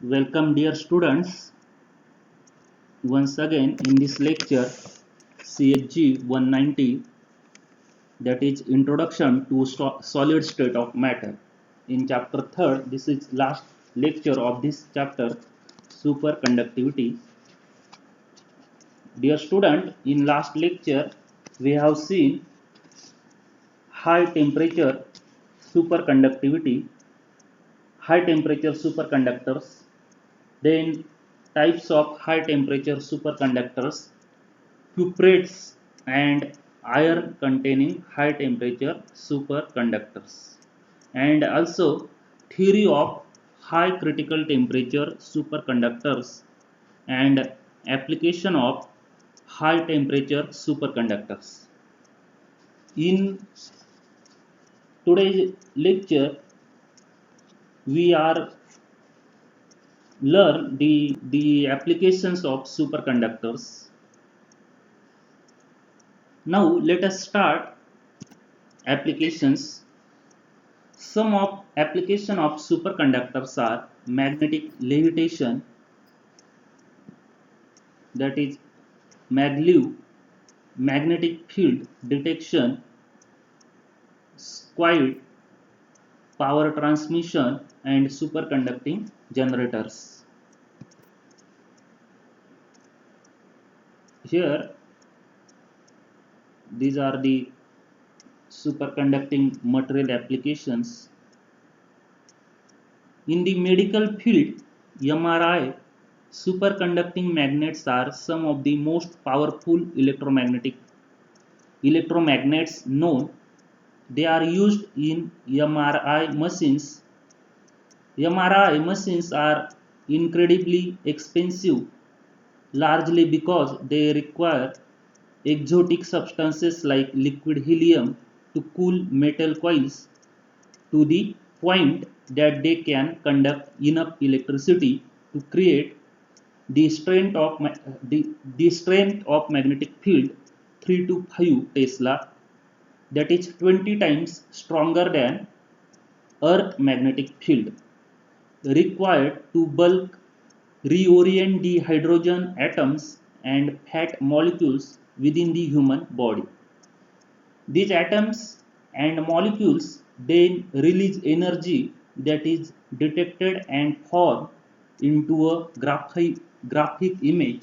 Welcome dear students once again in this lecture CHG 190, that is Introduction to Solid State of Matter. In chapter 3rd, this is last lecture of this chapter, superconductivity. Dear student, in last lecture we have seen high temperature superconductivity, high temperature superconductors, then types of high temperature superconductors, cuprates and iron containing high temperature superconductors, and also theory of high critical temperature superconductors and application of high temperature superconductors. In today's lecture we are learn the applications of superconductors. Now let us start applications. Some of application of superconductors are magnetic levitation, that is maglev, magnetic field detection, squid, power transmission, and superconducting generators. Here, these are the superconducting material applications. In the medical field, MRI, superconducting magnets are some of the most powerful electromagnets known. They are used in MRI machines. MRI machines are incredibly expensive, largely because they require exotic substances like liquid helium to cool metal coils to the point that they can conduct enough electricity to create the strength of the strength of magnetic field 3 to 5 Tesla, that is 20 times stronger than Earth magnetic field required to bulk reorient the hydrogen atoms and fat molecules within the human body. These atoms and molecules then release energy that is detected and formed into a graphic image.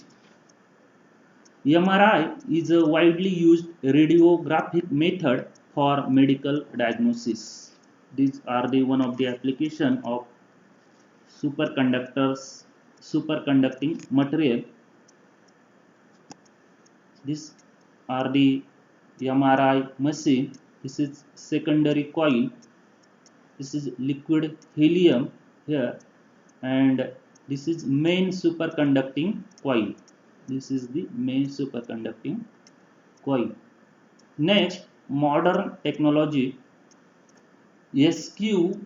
MRI is a widely used radiographic method for medical diagnosis. These are the one of the application of superconductors, superconducting material. These are the MRI machine. This is secondary coil. This is liquid helium here, and this is main superconducting coil. This is the main superconducting coil. Next, modern technology, SQUID,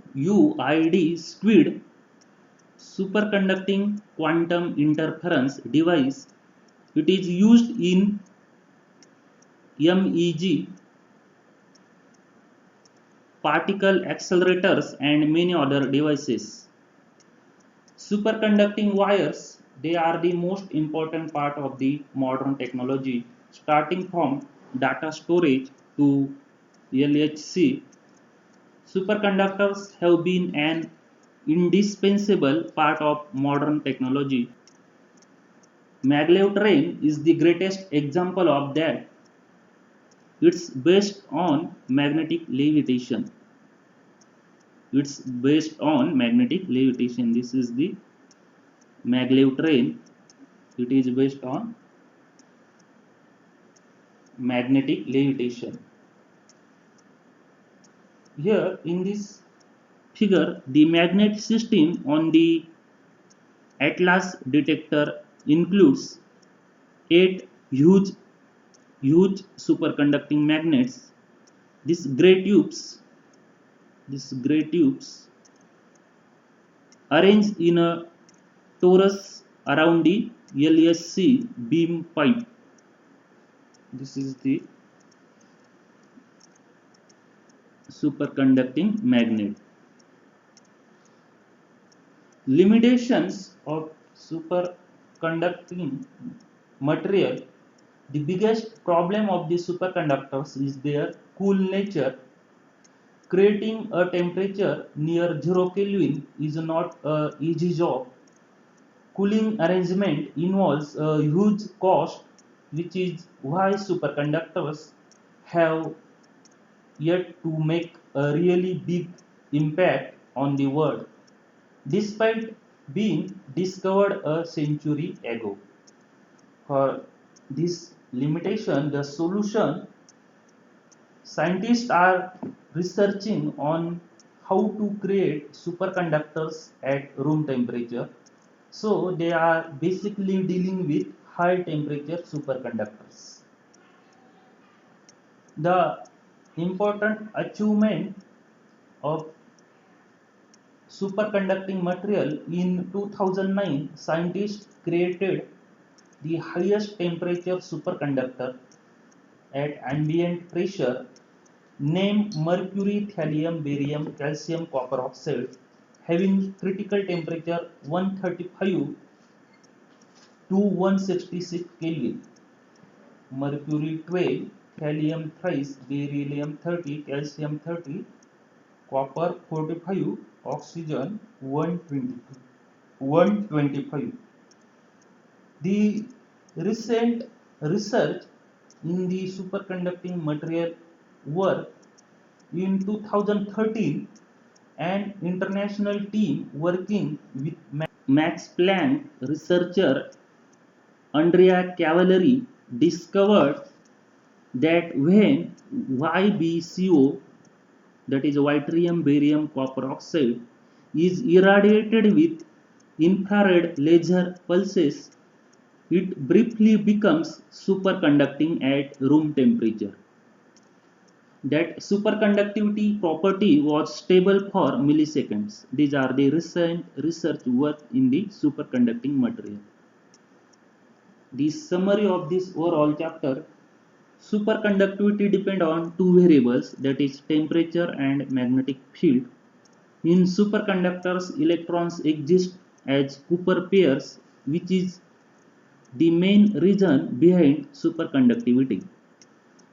superconducting quantum interference device. It is used in MEG, particle accelerators, and many other devices. Superconducting wires, they are the most important part of the modern technology, starting from data storage to LHC. Superconductors have been an indispensable part of modern technology. Maglev train is the greatest example of that. It's based on magnetic levitation. It's based on magnetic levitation. This is the maglev train. It is based on magnetic levitation. Here in this figure, the magnet system on the Atlas detector includes 8 huge superconducting magnets. These gray tubes, arranged in a torus around the LSC beam pipe. This is the superconducting magnet. Limitations of superconducting material. The biggest problem of the superconductors is their cool nature. Creating a temperature near 0 Kelvin is not an easy job. Cooling arrangement involves a huge cost, which is why superconductors have yet to make a really big impact on the world, despite being discovered a century ago. For this limitation, the solution scientists are researching on how to create superconductors at room temperature. So they are basically dealing with high temperature superconductors. The important achievement of superconducting material in 2009, scientists created the highest temperature superconductor at ambient pressure named mercury, thallium, barium, calcium, copper oxide having critical temperature 135 to 166 Kelvin. Mercury 12, thallium thrice, beryllium 30, calcium 30, copper 45, oxygen 125. The recent research in the superconducting material work in 2013, an international team working with Max Planck researcher Andrea Cavalieri discovered that when YbCO, that is yttrium barium copper oxide, is irradiated with infrared laser pulses, it briefly becomes superconducting at room temperature. That superconductivity property was stable for milliseconds. These are the recent research work in the superconducting material. The summary of this overall chapter: superconductivity depends on two variables, that is temperature and magnetic field. In superconductors, electrons exist as Cooper pairs, which is the main reason behind superconductivity.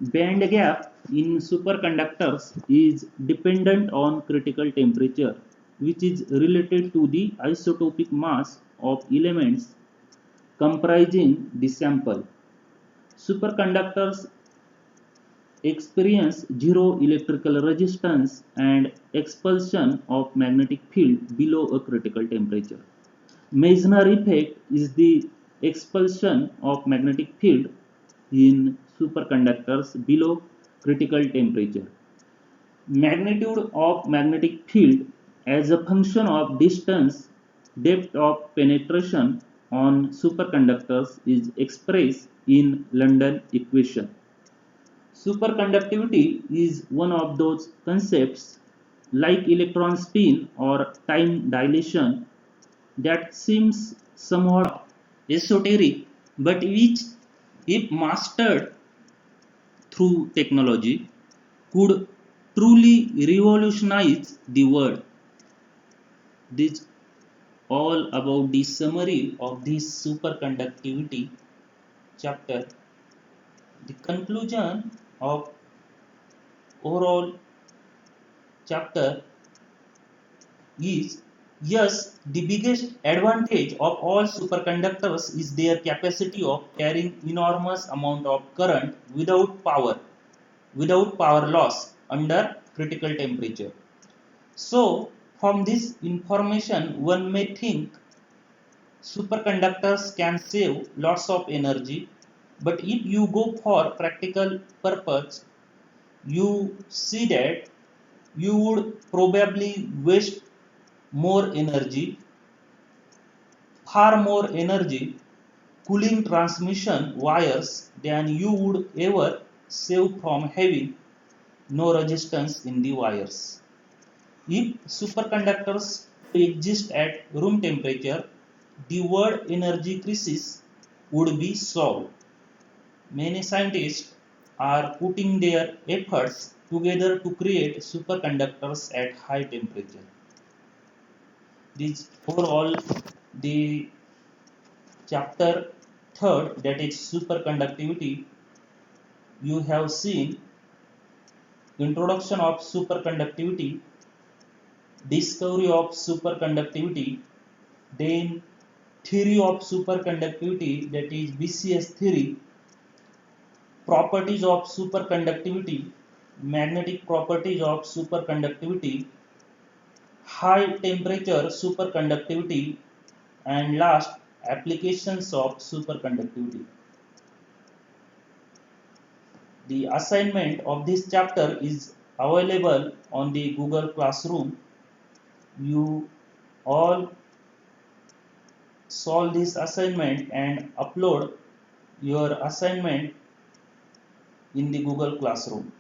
Band gap in superconductors is dependent on critical temperature, which is related to the isotopic mass of elements comprising the sample. Superconductors experience zero electrical resistance and expulsion of magnetic field below a critical temperature. Meissner effect is the expulsion of magnetic field in superconductors below critical temperature. Magnitude of magnetic field as a function of distance, depth of penetration on superconductors is expressed in London equation. Superconductivity is one of those concepts, like electron spin or time dilation, that seems somewhat esoteric, but which, if mastered through technology, could truly revolutionize the world. This all about the summary of this superconductivity chapter. The conclusion of overall chapter is: yes, the biggest advantage of all superconductors is their capacity of carrying enormous amount of current without power loss under critical temperature. So, from this information, one may think superconductors can save lots of energy, but if you go for practical purpose, you see that you would probably waste more energy, far more energy, cooling transmission wires than you would ever save from having no resistance in the wires. If superconductors exist at room temperature, the world energy crisis would be solved. Many scientists are putting their efforts together to create superconductors at high temperature. This overall the chapter third, that is superconductivity. You have seen introduction of superconductivity, discovery of superconductivity, then theory of superconductivity, that is BCS theory, properties of superconductivity, magnetic properties of superconductivity, high temperature superconductivity, and last, applications of superconductivity. The assignment of this chapter is available on the Google Classroom. You all solve this assignment and upload your assignment in the Google Classroom.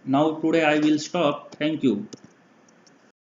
Now today I will stop. Thank you.